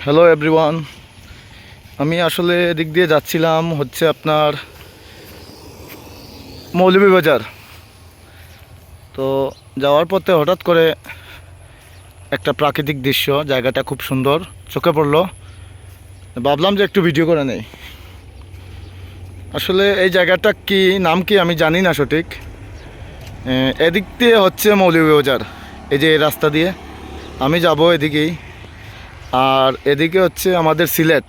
Hello everyone, আমি আসলে এদিক দিয়ে যাচ্ছিলাম হচ্ছে আপনার মৌলভীবাজার। তো যাওয়ার পথে হঠাৎ করে একটা প্রাকৃতিক দৃশ্য, জায়গাটা খুব সুন্দর চোখে পড়লো। ভাবলাম যে একটু ভিডিও করে নেই। আসলে এই জায়গাটা কি নাম কি আমি জানি না সঠিক। এদিক দিয়ে হচ্ছে মৌলভীবাজার, এই যে এই রাস্তা দিয়ে আমি যাব এদিকেই। আর এদিকে হচ্ছে আমাদের সিলেট।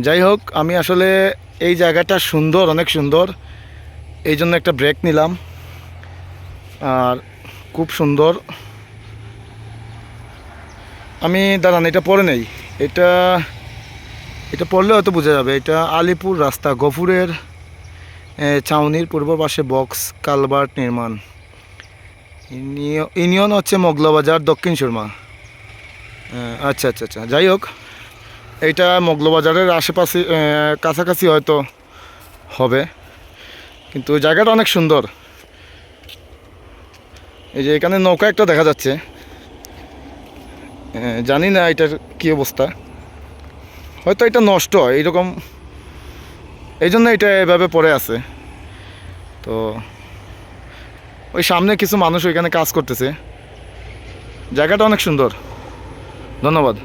যাই হোক, আমি আসলে এই জায়গাটা সুন্দর, অনেক সুন্দর, এই জন্য একটা ব্রেক নিলাম। আর খুব সুন্দর। আমি দাঁড়ান, এটা পরে নেই। এটা এটা পড়লে হয়তো বোঝা যাবে। এটা আলিপুর রাস্তা, গফুরের ছাউনির পূর্ব পাশে বক্স কালভার্ট নির্মাণ। ইউনিয়ন হচ্ছে মগলাবাজার, দক্ষিণ সুরমা। আচ্ছা আচ্ছা আচ্ছা, যাই হোক, এইটা মগলাবাজারের আশেপাশে কাছাকাছি হয়তো হবে, কিন্তু জায়গাটা অনেক সুন্দর। এই যে এখানে নৌকা একটা দেখা যাচ্ছে, জানি না এটার কী অবস্থা, হয়তো এটা নষ্ট হয় এইরকম, এই জন্য এটা এভাবে পড়ে আছে। তো ওই সামনে কিছু মানুষ ওইখানে কাজ করতেছে। জায়গাটা অনেক সুন্দর। ধন্যবাদ।